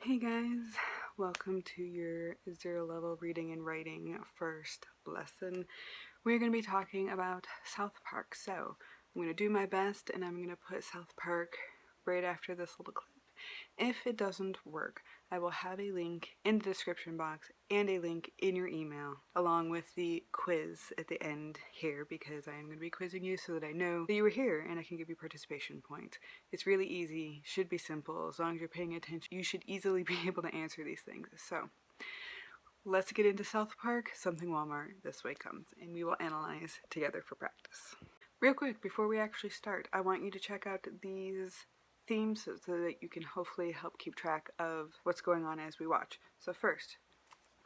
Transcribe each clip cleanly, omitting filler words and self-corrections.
Hey guys, welcome to your 0 level reading and writing first lesson. We're going to be talking about South Park. So I'm going to do my best and I'm going to put South Park right after this little clip. If it doesn't work, I will have a link in the description box and a link in your email along with the quiz at the end here, because I am going to be quizzing you so that I know that you were here and I can give you participation points. It's really easy, should be simple. As long as you're paying attention, you should easily be able to answer these things. So let's get into South Park, something Wall-Mart, this way comes, and we will analyze together for practice. Real quick, before we actually start, I want you to check out these themes so that you can hopefully help keep track of what's going on as we watch. So first,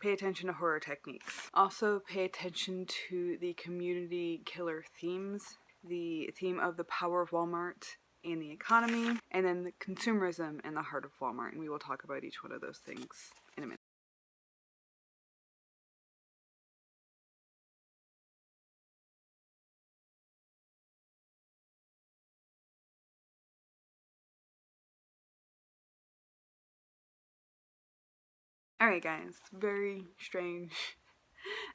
pay attention to horror techniques. Also, pay attention to the community killer themes, the theme of the power of Wall-Mart and the economy, and then the consumerism and the heart of Wall-Mart, and we will talk about each one of those things in a minute. Alright guys, very strange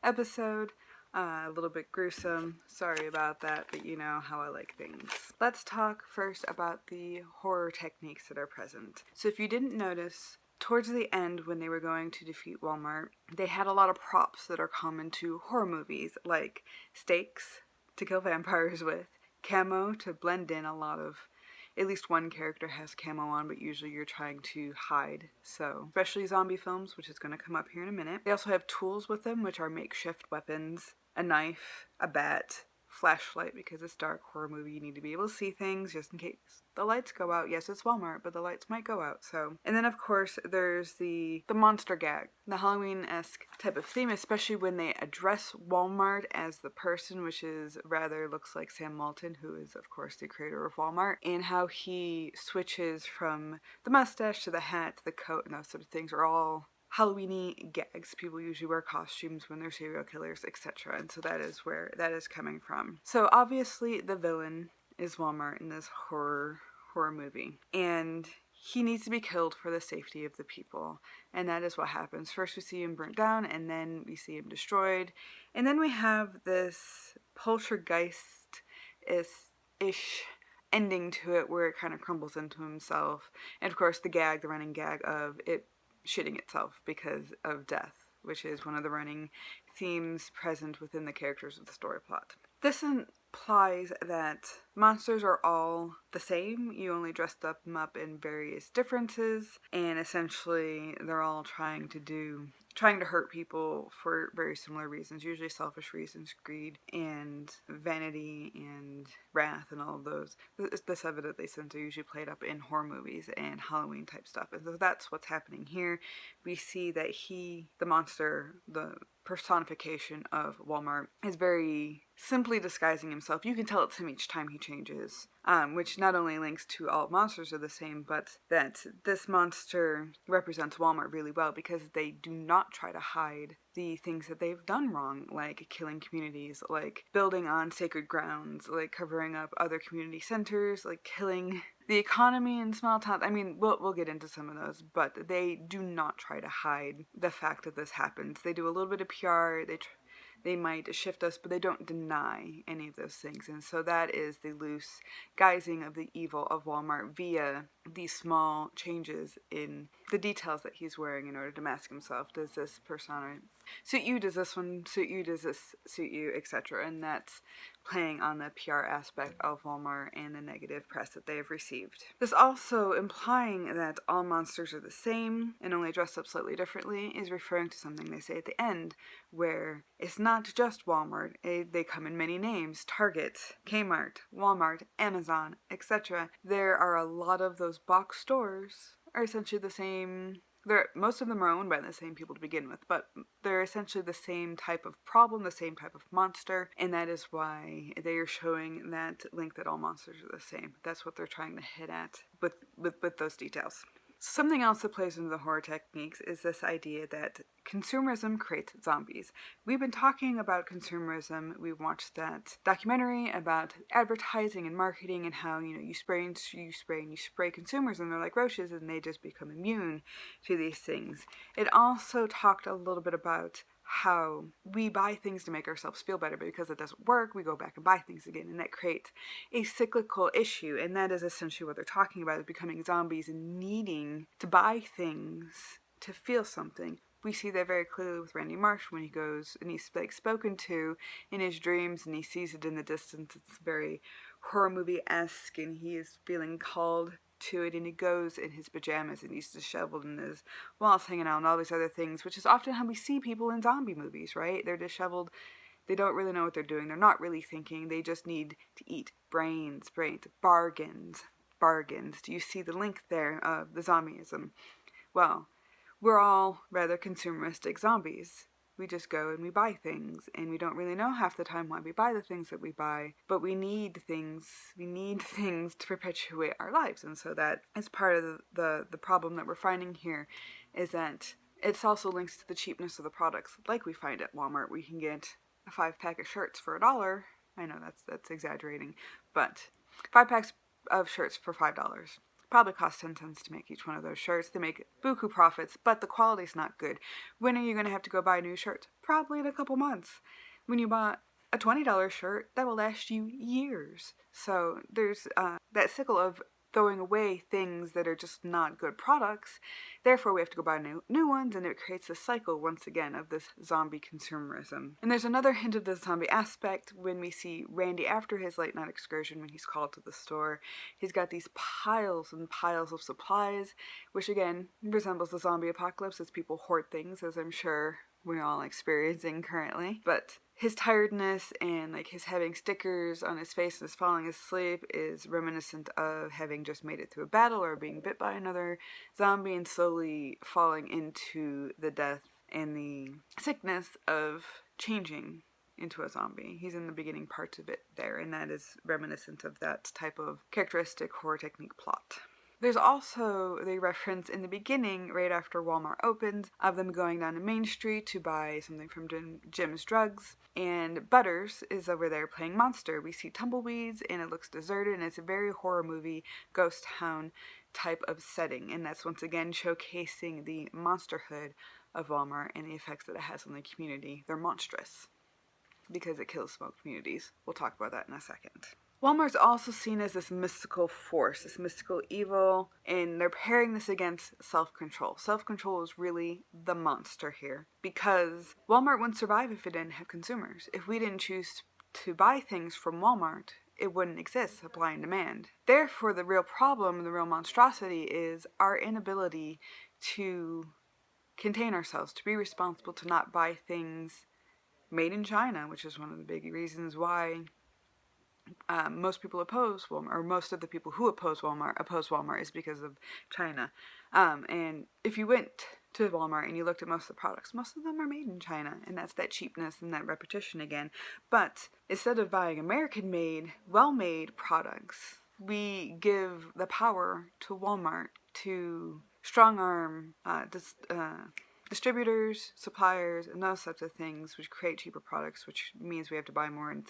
episode, a little bit gruesome, sorry about that, but you know how I like things. Let's talk first about the horror techniques that are present. So if you didn't notice, towards the end when they were going to defeat Wall-Mart, they had a lot of props that are common to horror movies, like stakes to kill vampires with, camo to blend in a lot of, at least one character has camo on, but usually you're trying to hide. So, especially zombie films, which is going to come up here in a minute. They also have tools with them, which are makeshift weapons, a knife, a bat, flashlight, because it's a dark horror movie, you need to be able to see things just in case the lights go out. Yes, it's Wall-Mart, but the lights might go out, so. And then of course there's the monster gag, the Halloween-esque type of theme, especially when they address Wall-Mart as the person, which is rather looks like Sam Walton, who is of course the creator of Wall-Mart, and how he switches from the mustache to the hat to the coat, and those sort of things are all Halloween-y gags. People usually wear costumes when they're serial killers, etc. And so that is where that is coming from. So obviously the villain is Wall-Mart in this horror movie, and he needs to be killed for the safety of the people, and that is what happens. First we see him burnt down, and then we see him destroyed, and then we have this poltergeist-ish ending to it where it kind of crumbles into himself, and of course the running gag of it shitting itself because of death, which is one of the running themes present within the characters of the story plot. This implies that monsters are all the same, you only dressed them up in various differences, and essentially they're all trying to hurt people for very similar reasons, usually selfish reasons, greed and vanity and wrath and all of those. This evidently since they're usually played up in horror movies and Halloween type stuff, and so that's what's happening here. We see that the monster, the personification of Wall-Mart, is very simply disguising himself. You can tell it's him each time he changes, which not only links to all monsters are the same, but that this monster represents Wall-Mart really well because they do not try to hide the things that they've done wrong, like killing communities, like building on sacred grounds, like covering up other community centers, like killing the economy in small towns. I mean, we'll get into some of those, but they do not try to hide the fact that this happens. They do a little bit of PR, they might shift us, but they don't deny any of those things. And so that is the loose guising of the evil of Wall-Mart via these small changes in the details that he's wearing in order to mask himself. Does this persona suit you? Does this one suit you? Does this suit you? Etc. And that's playing on the PR aspect of Wall-Mart and the negative press that they have received. This also implying that all monsters are the same and only dressed up slightly differently is referring to something they say at the end, where it's not just Wall-Mart. They come in many names: Target, Kmart, Wall-Mart, Amazon, etc. There are a lot of those box stores are essentially the same. Most of them are owned by the same people to begin with, but they're essentially the same type of problem, the same type of monster, and that is why they are showing that link that all monsters are the same. That's what they're trying to hit at with those details. Something else that plays into the horror techniques is this idea that consumerism creates zombies. We've been talking about consumerism. We watched that documentary about advertising and marketing and how, you spray and you spray and you spray consumers and they're like roaches and they just become immune to these things. It also talked a little bit about how we buy things to make ourselves feel better, but because it doesn't work, we go back and buy things again, and that creates a cyclical issue, and that is essentially what they're talking about, is becoming zombies and needing to buy things to feel something. We see that very clearly with Randy Marsh when he goes and he's like spoken to in his dreams and he sees it in the distance. It's very horror movie-esque and he is feeling called to it, and he goes in his pajamas and he's disheveled and his walls hanging out and all these other things, which is often how we see people in zombie movies, right? They're disheveled. They don't really know what they're doing. They're not really thinking. They just need to eat. Brains, bargains. Do you see the link there of the zombieism? Well, we're all rather consumeristic zombies. We just go and we buy things, and we don't really know half the time why we buy the things that we buy, but we need things. We need things to perpetuate our lives, and so that is part of the problem that we're finding here, is that it also links to the cheapness of the products. Like we find at Walmart, we can get a 5-pack of shirts for $1. I know that's exaggerating, but 5 packs of shirts for $5. Probably cost 10 cents to make each one of those shirts. They make buku profits, but the quality's not good. When are you going to have to go buy new shirts? Probably in a couple months. When you bought a $20 shirt, that will last you years. So there's that cycle of throwing away things that are just not good products. Therefore, we have to go buy new ones, and it creates a cycle once again of this zombie consumerism. And there's another hint of the zombie aspect when we see Randy after his late night excursion when he's called to the store. He's got these piles and piles of supplies, which again resembles the zombie apocalypse as people hoard things, as I'm sure we're all experiencing currently. But his tiredness and like his having stickers on his face and his falling asleep is reminiscent of having just made it through a battle or being bit by another zombie and slowly falling into the death and the sickness of changing into a zombie. He's in the beginning parts of it there, and that is reminiscent of that type of characteristic horror technique plot. There's also the reference in the beginning, right after Walmart opens, of them going down to Main Street to buy something from Jim's Drugs, and Butters is over there playing monster. We see tumbleweeds, and it looks deserted, and it's a very horror movie, ghost town type of setting, and that's once again showcasing the monsterhood of Walmart and the effects that it has on the community. They're monstrous because it kills small communities. We'll talk about that in a second. Walmart's also seen as this mystical force, this mystical evil, and they're pairing this against self-control. Self-control is really the monster here, because Walmart wouldn't survive if it didn't have consumers. If we didn't choose to buy things from Walmart, it wouldn't exist, supply and demand. Therefore, the real problem, the real monstrosity, is our inability to contain ourselves, to be responsible, to not buy things made in China, which is one of the big reasons why most people oppose Walmart, or most of the people who oppose Walmart is because of China. And if you went to Walmart and you looked at most of the products, most of them are made in China, and that's that cheapness and that repetition again. But instead of buying American-made, well-made products, we give the power to Walmart to strong-arm distributors, suppliers, and those types of things, which create cheaper products, which means we have to buy more. And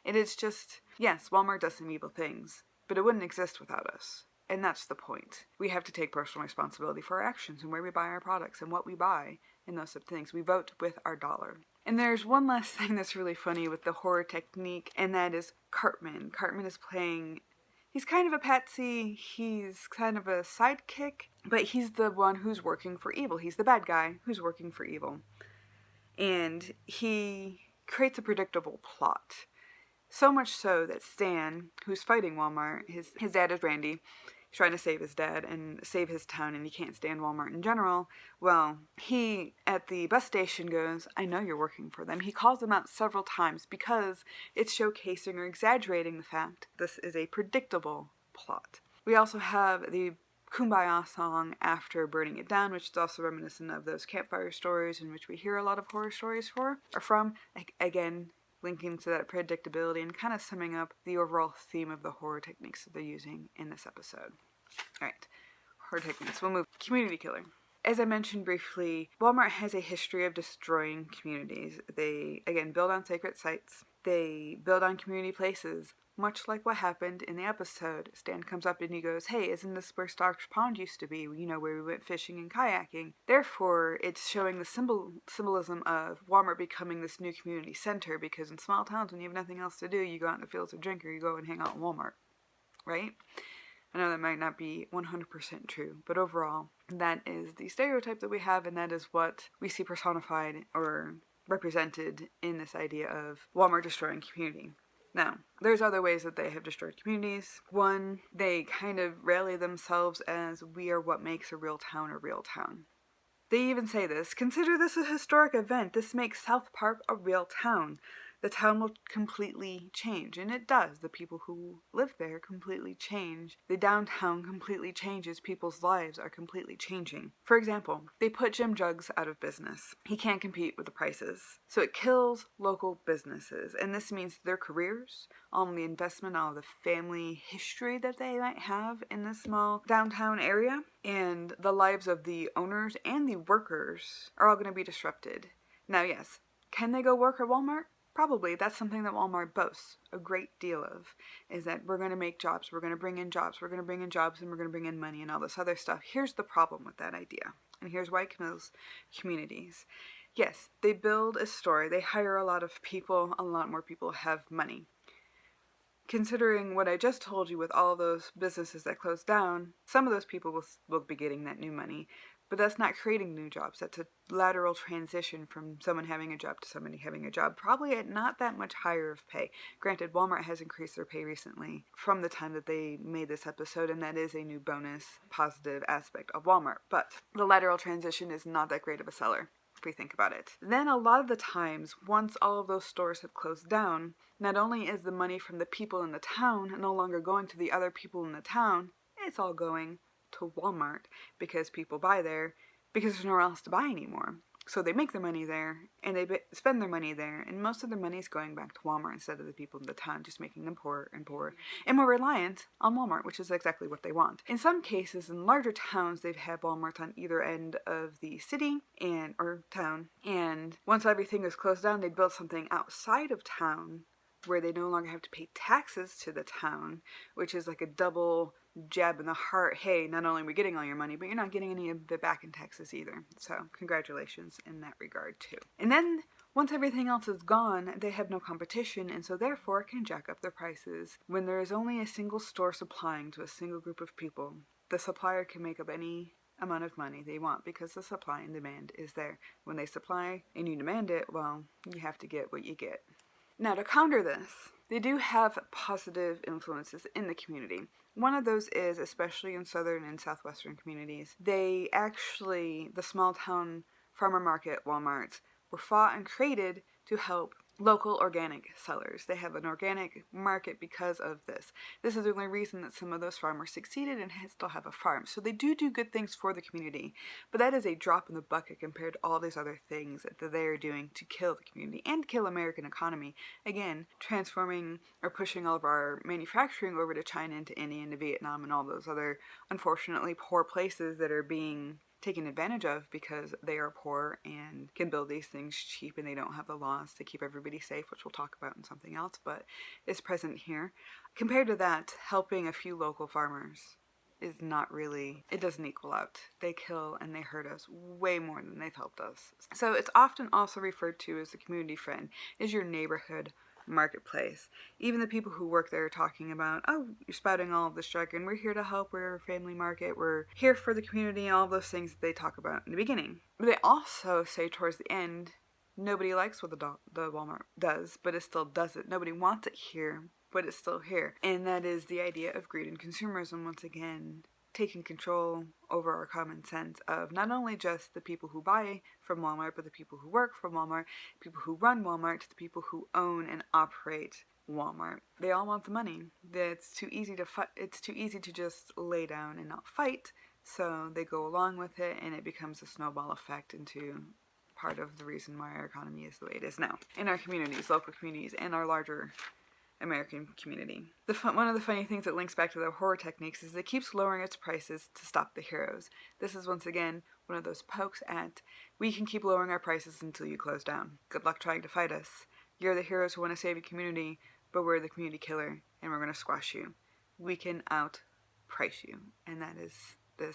it's just, yes, Walmart does some evil things, but it wouldn't exist without us. And that's the point. We have to take personal responsibility for our actions and where we buy our products and what we buy and those types of things. We vote with our dollar. And there's one last thing that's really funny with the horror technique, and that is Cartman. Cartman is playing... He's kind of a patsy, he's kind of a sidekick, but he's the one who's working for evil. He's the bad guy who's working for evil. And he creates a predictable plot. So much so that Stan, who's fighting Walmart, his dad is Randy, he's trying to save his dad and save his town, and he can't stand Walmart in general. Well, he, at the bus station, goes, "I know you're working for them." He calls them out several times because it's showcasing or exaggerating the fact this is a predictable plot. We also have the Kumbaya song after burning it down, which is also reminiscent of those campfire stories in which we hear a lot of horror stories from. Again, linking to that predictability and kind of summing up the overall theme of the horror techniques that they're using in this episode. Alright, hard takeaways. We'll move. Community killer. As I mentioned briefly, Walmart has a history of destroying communities. They, again, build on sacred sites. They build on community places, much like what happened in the episode. Stan comes up and he goes, hey, isn't this where Stark's Pond used to be? You know, where we went fishing and kayaking. Therefore, it's showing the symbolism of Walmart becoming this new community center, because in small towns, when you have nothing else to do, you go out in the fields or drink, or you go and hang out in Walmart, right? I know that might not be 100% true, but overall, that is the stereotype that we have, and that is what we see personified or represented in this idea of Walmart destroying community. Now, there's other ways that they have destroyed communities. One, they kind of rally themselves as, we are what makes a real town a real town. They even say this, consider this a historic event. This makes South Park a real town. The town will completely change, and it does. The people who live there completely change. The downtown completely changes. People's lives are completely changing. For example, they put Jim Jugs out of business. He can't compete with the prices. So it kills local businesses, and this means their careers, all the investment, all the family history that they might have in this small downtown area, and the lives of the owners and the workers are all going to be disrupted. Now, yes, can they go work at Walmart? Probably. That's something that Walmart boasts a great deal of, is that we're going to make jobs, we're going to bring in jobs, we're going to bring in jobs, and we're going to bring in money and all this other stuff. Here's the problem with that idea, and here's why it kills communities. Yes, they build a store, they hire a lot of people, a lot more people have money. Considering what I just told you with all those businesses that closed down, some of those people will be getting that new money. But that's not creating new jobs. That's a lateral transition from someone having a job to somebody having a job, probably at not that much higher of pay. Granted, Walmart has increased their pay recently from the time that they made this episode, and that is a new bonus, positive aspect of Walmart. But the lateral transition is not that great of a seller, if we think about it. Then a lot of the times, once all of those stores have closed down, not only is the money from the people in the town no longer going to the other people in the town, it's all going to Walmart, because people buy there because there's nowhere else to buy anymore. So they make their money there, and they spend their money there, and most of their money is going back to Walmart instead of the people in the town, just making them poorer and poorer, and more reliant on Walmart, which is exactly what they want. In some cases, in larger towns, they've had Walmart on either end of the city or town, and once everything is closed down, they'd build something outside of town where they no longer have to pay taxes to the town, which is like a double jab in the heart. Hey, not only are we getting all your money, but you're not getting any of it back in taxes either. So congratulations in that regard too. And then once everything else is gone, they have no competition, and so therefore can jack up their prices. When there is only a single store supplying to a single group of people, the supplier can make up any amount of money they want, because the supply and demand is there. When they supply and you demand it, well, you have to get what you get. Now, to counter this, they do have positive influences in the community. One of those is, especially in southern and southwestern communities, the small town farmer market Walmarts were fought and created to help local organic sellers. They have an organic market because of this. This is the only reason that some of those farmers succeeded and still have a farm. So they do good things for the community, but that is a drop in the bucket compared to all these other things that they are doing to kill the community and kill American economy. Again, transforming or pushing all of our manufacturing over to China and to India and to Vietnam and all those other unfortunately poor places that are being taken advantage of because they are poor and can build these things cheap, and they don't have the laws to keep everybody safe, which we'll talk about in something else, but is present here. Compared to that, helping a few local farmers is not really, it doesn't equal out. They kill and they hurt us way more than they've helped us. So it's often also referred to as the community friend, is your neighborhood marketplace. Even the people who work there are talking about, oh, you're spouting all of this jargon, we're here to help, we're a family market, we're here for the community, all those things that they talk about in the beginning. But they also say towards the end, nobody likes what the Walmart does, but it still does it. Nobody wants it here, but it's still here. And that is the idea of greed and consumerism, once again, taking control over our common sense of not only just the people who buy from Walmart, but the people who work from Walmart, people who run Walmart, the people who own and operate Walmart. They all want the money. It's too easy to fight. It's too easy to just lay down and not fight. So they go along with it, and it becomes a snowball effect into part of the reason why our economy is the way it is now. In our communities, local communities, and our larger American community. One of the funny things that links back to the horror techniques is it keeps lowering its prices to stop the heroes. This is once again one of those pokes at, we can keep lowering our prices until you close down. Good luck trying to fight us. You're the heroes who want to save your community, but we're the community killer, and we're going to squash you. We can outprice you, and that is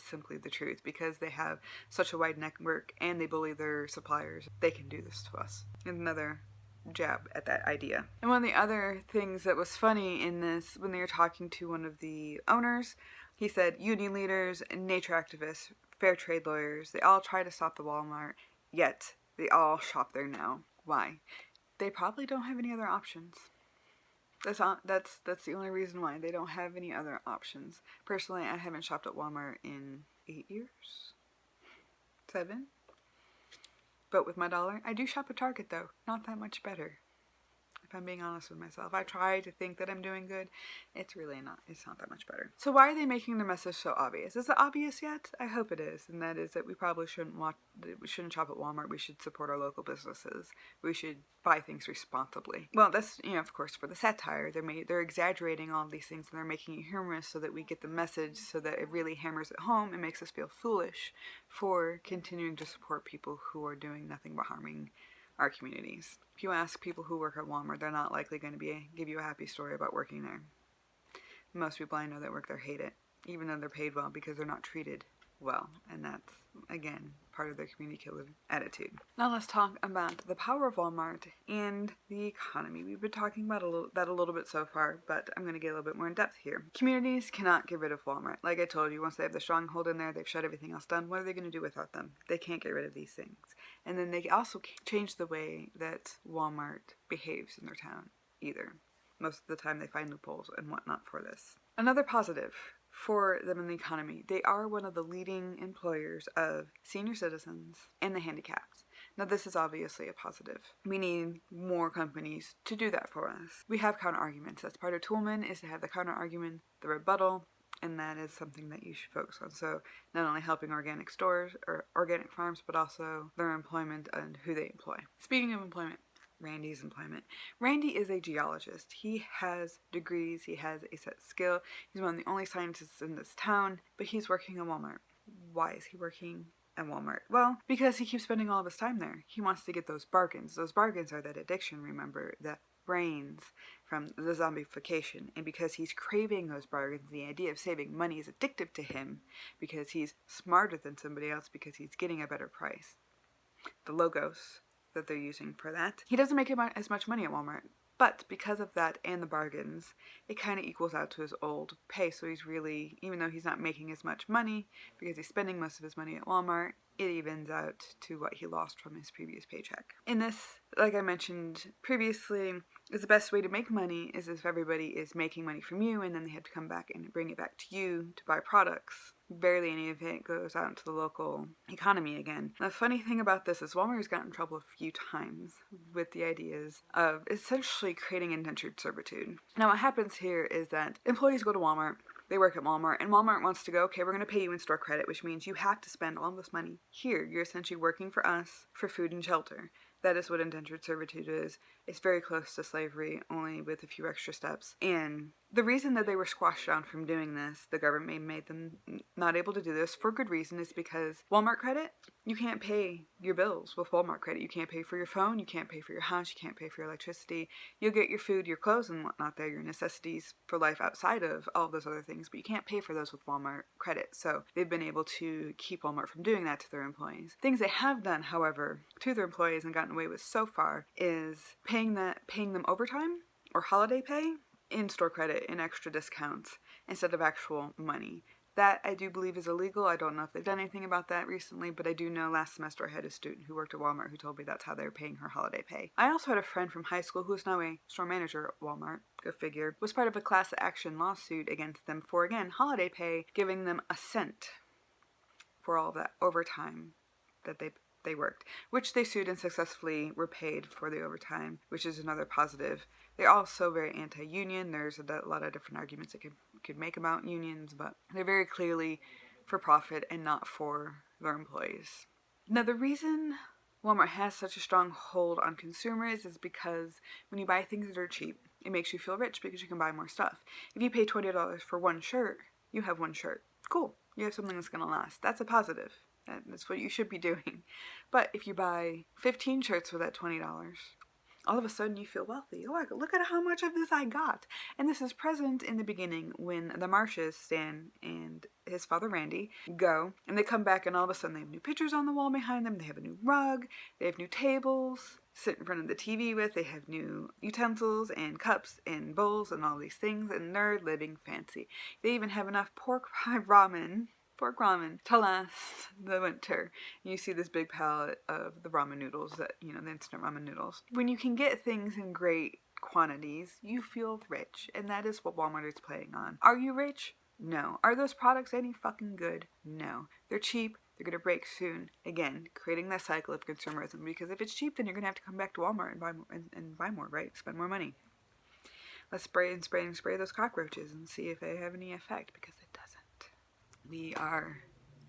simply the truth, because they have such a wide network and they bully their suppliers. They can do this to us. Another jab at that idea. And one of the other things that was funny in this, when they were talking to one of the owners, he said union leaders, nature activists, fair trade lawyers, they all try to stop the Wal-Mart, yet they all shop there now. Why? They probably don't have any other options. That's the only reason why. They don't have any other options. Personally, I haven't shopped at Walmart in 8 years? 7? But with my dollar, I do shop at Target though. Not that much better. If I'm being honest with myself. I try to think that I'm doing good. It's really not. It's not that much better. So why are they making their message so obvious? Is it obvious yet? I hope it is. And that is that we probably shouldn't shop at Walmart. We should support our local businesses. We should buy things responsibly. Well, that's, of course, for the satire. They're exaggerating all of these things and they're making it humorous so that we get the message, so that it really hammers it home and makes us feel foolish for continuing to support people who are doing nothing but harming our communities. If you ask people who work at Walmart, they're not likely going to give you a happy story about working there. Most people I know that work there hate it, even though they're paid well, because they're not treated well, and that's, again, part of their community killer attitude. Now let's talk about the power of Walmart and the economy. We've been talking about that a little bit so far, but I'm going to get a little bit more in depth here. Communities cannot get rid of Walmart. Like I told you, once they have the stronghold in there, they've shut everything else down. What are they going to do without them? They can't get rid of these things. And then they also can't change the way that Walmart behaves in their town either. Most of the time they find loopholes and whatnot for this. Another positive for them in the economy, they are one of the leading employers of senior citizens and the handicapped. Now this is obviously a positive. We need more companies to do that for us. We have counter arguments. That's part of Toolman, is to have the counter argument, the rebuttal, and that is something that you should focus on. So not only helping organic stores or organic farms, but also their employment and who they employ. Speaking of employment, Randy's employment. Randy is a geologist. He has degrees. He has a set skill. He's one of the only scientists in this town, but he's working at Walmart. Why is he working at Walmart? Well, because he keeps spending all of his time there. He wants to get those bargains. Those bargains are that addiction, remember, that brains from the zombification, and because he's craving those bargains, the idea of saving money is addictive to him because he's smarter than somebody else, because he's getting a better price. The logos that they're using for that. He doesn't make as much money at Walmart, but because of that and the bargains, it kind of equals out to his old pay. So he's really, even though he's not making as much money because he's spending most of his money at Walmart, it evens out to what he lost from his previous paycheck. In this, like I mentioned previously, is the best way to make money is if everybody is making money from you and then they have to come back and bring it back to you to buy products. Barely any of it goes out into the local economy again. The funny thing about this is Walmart has gotten in trouble a few times with the ideas of essentially creating indentured servitude. Now what happens here is that employees go to Walmart, they work at Walmart, and Walmart wants to go, okay, we're going to pay you in store credit, which means you have to spend all this money here. You're essentially working for us for food and shelter. That is what indentured servitude is. It's very close to slavery, only with a few extra steps. And the reason that they were squashed down from doing this, the government made them not able to do this for good reason, is because Walmart credit, you can't pay your bills with Walmart credit. You can't pay for your phone, you can't pay for your house, you can't pay for your electricity. You'll get your food, your clothes and whatnot there, your necessities for life outside of all those other things, but you can't pay for those with Walmart credit. So they've been able to keep Walmart from doing that to their employees. Things they have done, however, to their employees and gotten away with so far is paying them overtime or holiday pay in store credit and extra discounts instead of actual money. That I do believe is illegal. I don't know if they've done anything about that recently, but I do know last semester I had a student who worked at Walmart who told me that's how they were paying her holiday pay. I also had a friend from high school who is now a store manager at Walmart, go figure, was part of a class action lawsuit against them for, again, holiday pay, giving them a cent for all that overtime that they worked, which they sued and successfully were paid for the overtime, which is another positive. They're also very anti-union. There's a lot of different arguments that could make about unions, but they're very clearly for profit and not for their employees. Now, the reason Walmart has such a strong hold on consumers is because when you buy things that are cheap, It makes you feel rich because you can buy more stuff. If you pay $20 for one shirt, you have one shirt. Cool. You have something that's going to last. That's a positive. That's what you should be doing. But if you buy 15 shirts for that $20, all of a sudden you feel wealthy. Oh, look at how much of this I got. And this is present in the beginning when the Marshes, Stan and his father Randy, go. And they come back and all of a sudden they have new pictures on the wall behind them. They have a new rug. They have new tables to sit in front of the TV with. They have new utensils and cups and bowls and all these things. And they're living fancy. They even have enough pork ramen to last the winter. You see this big palette of the ramen noodles that, the instant ramen noodles. When you can get things in great quantities, you feel rich. And that is what Walmart is playing on. Are you rich? No. Are those products any fucking good? No. They're cheap. They're going to break soon. Again, creating that cycle of consumerism. Because if it's cheap, then you're going to have to come back to Walmart and buy more, right? Spend more money. Let's spray those cockroaches and see if they have any effect, because it doesn't. We are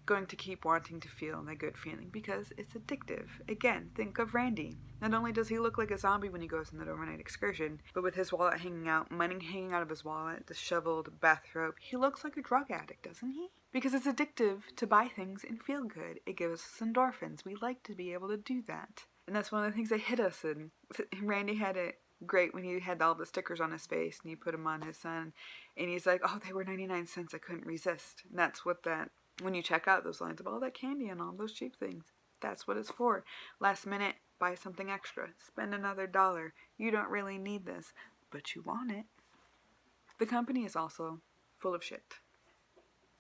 going to keep wanting to feel that good feeling because it's addictive. Again, think of Randy. Not only does he look like a zombie when he goes on that overnight excursion, but with his wallet hanging out, money hanging out of his wallet, disheveled bathrobe, he looks like a drug addict, doesn't he? Because it's addictive to buy things and feel good. It gives us endorphins. We like to be able to do that. And that's one of the things they hit us in. Randy had it great when he had all the stickers on his face and he put them on his son and he's like, oh, they were 99 cents, I couldn't resist. And that's what that, when you check out those lines of all that candy and all those cheap things, that's what it's for. Last minute, buy something extra, spend another $1. You don't really need this, but you want it. The company is also full of shit.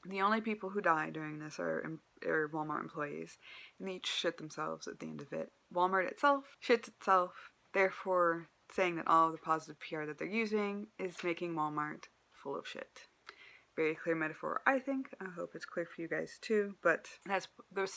The only people who die during this are Walmart employees, and they each shit themselves at the end of it. Walmart itself shits itself, therefore saying that all of the positive PR that they're using is making Walmart full of shit. Very clear metaphor, I think. I hope it's clear for you guys too. But that's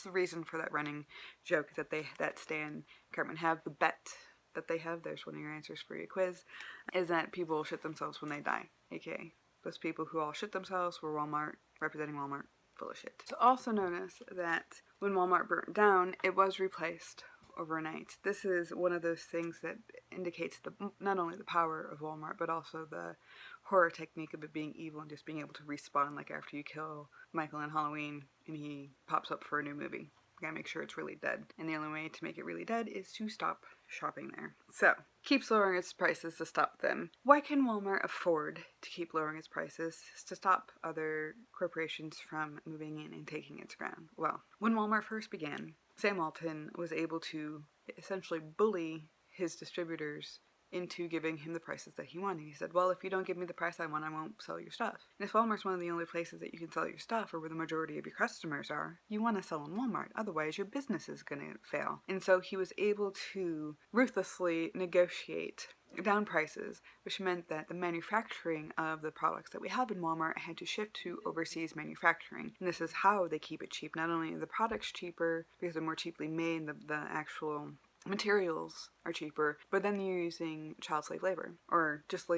the reason for that running joke that Stan and Cartman have. The bet that they have, there's one of your answers for your quiz, is that people shit themselves when they die. AKA, those people who all shit themselves were Walmart, representing Walmart, full of shit. So also notice that when Walmart burnt down, it was replaced overnight. This is one of those things that indicates not only the power of Walmart, but also the horror technique of it being evil and just being able to respawn, like after you kill Michael on Halloween and he pops up for a new movie. You gotta make sure it's really dead. And the only way to make it really dead is to stop shopping there. So, keeps lowering its prices to stop them. Why can Walmart afford to keep lowering its prices to stop other corporations from moving in and taking its ground? Well, when Walmart first began, Sam Walton was able to essentially bully his distributors into giving him the prices that he wanted. He said, well, if you don't give me the price I want, I won't sell your stuff. And if Walmart's one of the only places that you can sell your stuff, or where the majority of your customers are, you want to sell in Walmart. Otherwise, your business is going to fail. And so he was able to ruthlessly negotiate down prices, which meant that the manufacturing of the products that we have in Walmart had to shift to overseas manufacturing. And this is how they keep it cheap. Not only are the products cheaper because they're more cheaply made, the actual materials are cheaper, but then you're using child slave labor, or just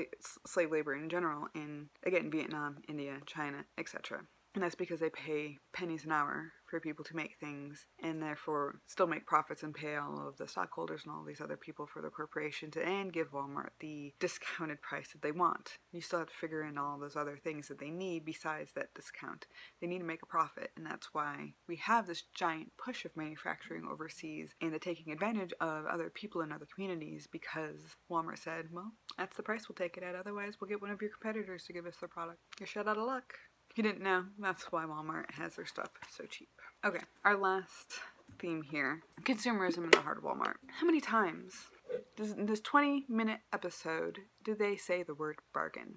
slave labor in general in, again, Vietnam, India, China, etc. And that's because they pay pennies an hour for people to make things, and therefore still make profits and pay all of the stockholders and all these other people for the corporations, and give Walmart the discounted price that they want. You still have to figure in all those other things that they need besides that discount. They need to make a profit, and that's why we have this giant push of manufacturing overseas and the taking advantage of other people in other communities, because Walmart said, well, that's the price we'll take it at, otherwise we'll get one of your competitors to give us their product. You're shut out of luck. If you didn't know, that's why Walmart has their stuff so cheap. Okay, our last theme here, consumerism in the heart of Walmart. How many times in this 20-minute episode do they say the word bargain?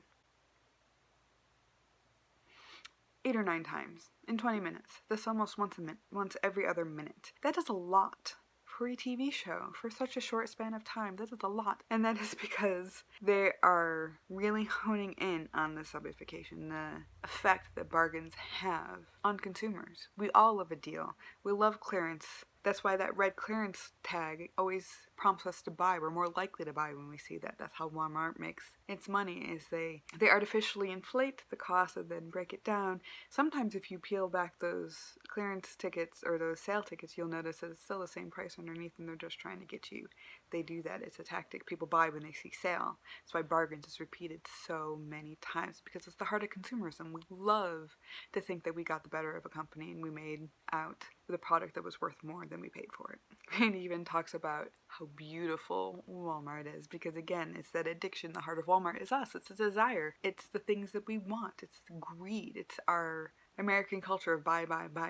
8 or 9 times in 20 minutes. That's almost once every other minute. That is a lot for a TV show for such a short span of time. That is a lot. And that is because they are really honing in on the subification, the effect that bargains have on consumers. We all love a deal. We love clearance. That's why that red clearance tag always prompts us to buy. We're more likely to buy when we see that. That's how Walmart makes It's money. Is they artificially inflate the cost and then break it down. Sometimes if you peel back those clearance tickets or those sale tickets, you'll notice that it's still the same price underneath and they're just trying to get you. They do that. It's a tactic people buy when they see sale. That's why bargains is repeated so many times, because it's the heart of consumerism. We love to think that we got the better of a company and we made out with a product that was worth more than we paid for it. And he even talks about how beautiful Walmart is, because again, it's that addiction. The heart of Walmart is us. It's a desire. It's the things that we want. It's greed. It's our American culture of buy,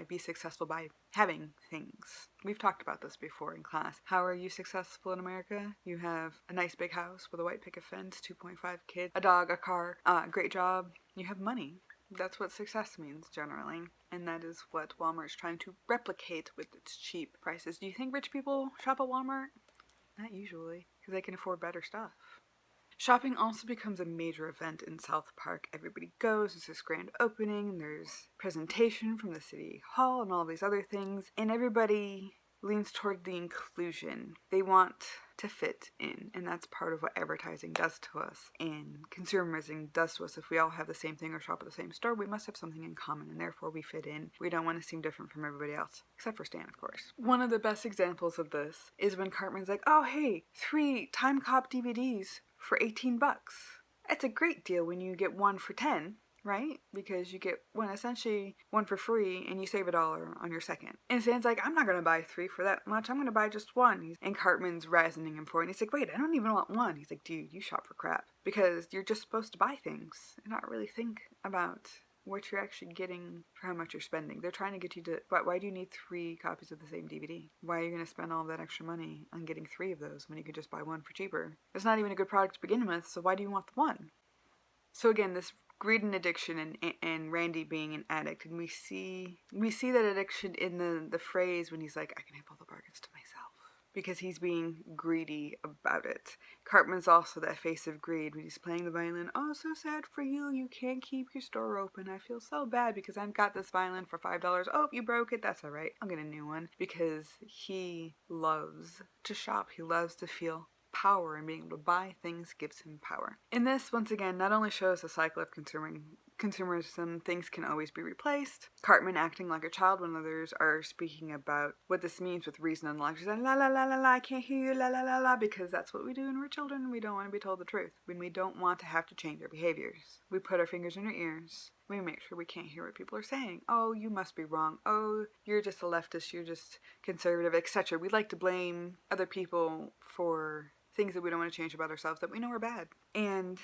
be successful by having things. We've talked about this before in class. How are you successful in America? You have a nice big house with a white picket fence, 2.5 kids, a dog, a car, great job. You have money. That's what success means generally. And that is what Walmart's trying to replicate with its cheap prices. Do you think rich people shop at Walmart? Not usually, because they can afford better stuff. Shopping also becomes a major event in South Park. Everybody goes, there's this grand opening, and there's presentation from the city hall and all these other things, and everybody leans toward the inclusion. They want to fit in, and that's part of what advertising does to us and consumerism does to us. If we all have the same thing or shop at the same store, we must have something in common, and therefore we fit in. We don't want to seem different from everybody else, except for Stan, of course. One of the best examples of this is when Cartman's like, oh hey, 3 Time Cop DVDs for $18. That's a great deal when you get one for 10, right? Because you get essentially one for free and you save $1 on your second. And Stan's like, I'm not going to buy 3 for that much. I'm going to buy just 1. And Cartman's razzing him for it. And he's like, wait, I don't even want 1. He's like, dude, you shop for crap. Because you're just supposed to buy things and not really think about what you're actually getting for how much you're spending. They're trying to get you to, but why do you need 3 copies of the same DVD? Why are you going to spend all that extra money on getting 3 of those when you could just buy 1 for cheaper? It's not even a good product to begin with, so why do you want the 1? So again, this greed and addiction and Randy being an addict, and we see that addiction in the phrase when he's like, I can have all the bargains to myself, because he's being greedy about it. Cartman's also that face of greed when he's playing the violin. Oh, so sad for you. You can't keep your store open. I feel so bad because I've got this violin for $5. Oh, you broke it. That's all right. I'll get a new one. Because he loves to shop. He loves to feel power, and being able to buy things gives him power. And this, once again, not only shows the cycle of consumerism, things can always be replaced. Cartman acting like a child when others are speaking about what this means with reason and logic. He's like, la la la la la, I can't hear you, la la la la, because that's what we do when we're children. We don't want to be told the truth. When we don't want to have to change our behaviors, we put our fingers in our ears. We make sure we can't hear what people are saying. Oh, you must be wrong. Oh, you're just a leftist. You're just conservative, etc. We like to blame other people for things that we don't want to change about ourselves that we know are bad. And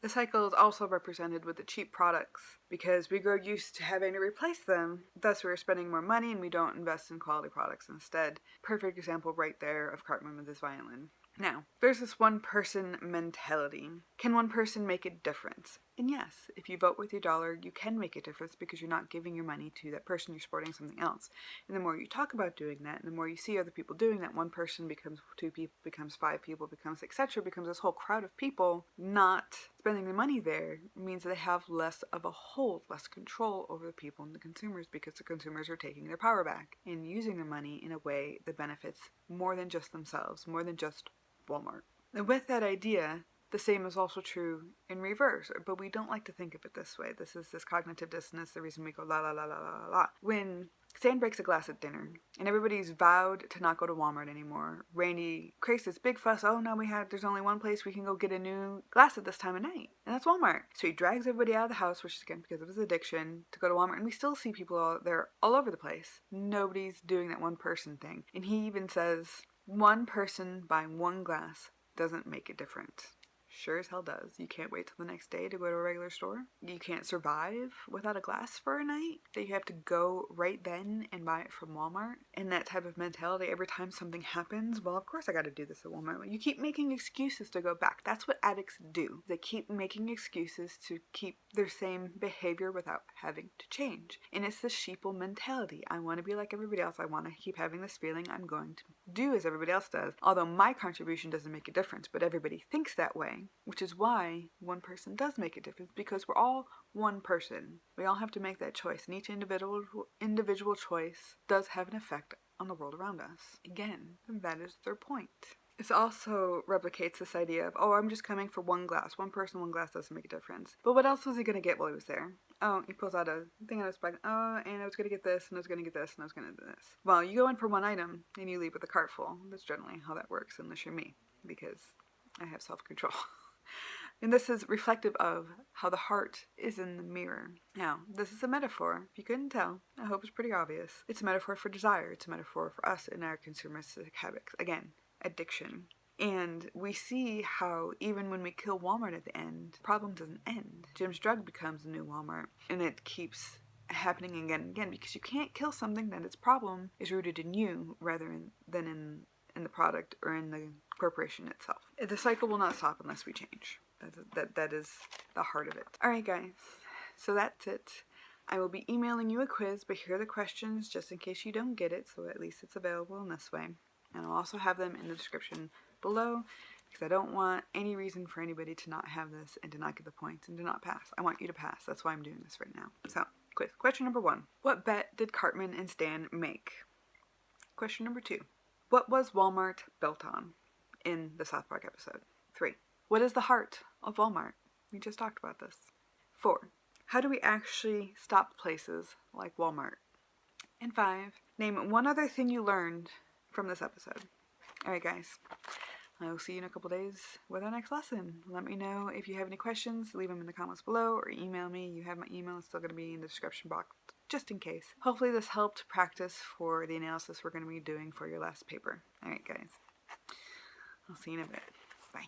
the cycle is also represented with the cheap products, because we grow used to having to replace them. Thus, we're spending more money and we don't invest in quality products instead. Perfect example right there of Cartman with his violin. Now, there's this one person mentality. Can one person make a difference? And yes, if you vote with your dollar, you can make a difference because you're not giving your money to that person, you're supporting something else. And the more you talk about doing that, and the more you see other people doing that, one person becomes 2 people, becomes 5 people, becomes etc., becomes this whole crowd of people not spending their money there, means that they have less of a hold, less control over the people and the consumers, because the consumers are taking their power back and using their money in a way that benefits more than just themselves, more than just Walmart. And with that idea, the same is also true in reverse, but we don't like to think of it this way. This is this cognitive dissonance, the reason we go la la la la la la. When Stan breaks a glass at dinner, and everybody's vowed to not go to Walmart anymore, Randy creates this big fuss. Oh, no, there's only one place we can go get a new glass at this time of night, and that's Walmart. So he drags everybody out of the house, which is again because of his addiction, to go to Walmart, and we still see people out there all over the place. Nobody's doing that one person thing. And he even says, one person buying one glass doesn't make a difference. Sure as hell does. You can't wait till the next day to go to a regular store. You can't survive without a glass for a night. That you have to go right then and buy it from Walmart. And that type of mentality, every time something happens, well, of course I gotta do this at Walmart. You keep making excuses to go back. That's what addicts do. They keep making excuses to keep their same behavior without having to change. And it's the sheeple mentality. I want to be like everybody else. I want to keep having this feeling I'm going to do as everybody else does. Although my contribution doesn't make a difference, but everybody thinks that way. Which is why one person does make a difference, because we're all one person. We all have to make that choice, and each individual choice does have an effect on the world around us. Again, that is their point. This also replicates this idea of, oh, I'm just coming for one glass. One person, one glass doesn't make a difference. But what else was he going to get while he was there? Oh, he pulls out a thing out of his bag. Oh, and I was going to get this, and I was going to get this, and I was going to do this. Well, you go in for one item, and you leave with a cart full. That's generally how that works, unless you're me, because I have self-control. And this is reflective of how the heart is in the mirror. Now, this is a metaphor. If you couldn't tell, I hope it's pretty obvious. It's a metaphor for desire. It's a metaphor for us and our consumeristic habits. Again, addiction. And we see how even when we kill Wall-Mart at the end, the problem doesn't end. Jim's drug becomes the new Wall-Mart, and it keeps happening again and again, because you can't kill something that its problem is rooted in you rather than in the product or in the corporation itself. The cycle will not stop unless we change. That is the heart of it. Alright guys, so that's it. I will be emailing you a quiz, but here are the questions just in case you don't get it, so at least it's available in this way. And I'll also have them in the description below, because I don't want any reason for anybody to not have this and to not get the points and to not pass. I want you to pass. That's why I'm doing this right now. So, quiz. Question number 1. What bet did Cartman and Stan make? Question number 2. What was Wall-Mart built on in the South Park episode? 3. What is the heart of Wall-Mart? We just talked about this. 4. How do we actually stop places like Wall-Mart? And 5. Name one other thing you learned from this episode. Alright guys, I will see you in a couple days with our next lesson. Let me know if you have any questions, leave them in the comments below, or email me. You have my email, it's still going to be in the description box, just in case. Hopefully this helped practice for the analysis we're going to be doing for your last paper. Alright guys, I'll see you in a bit. Bye.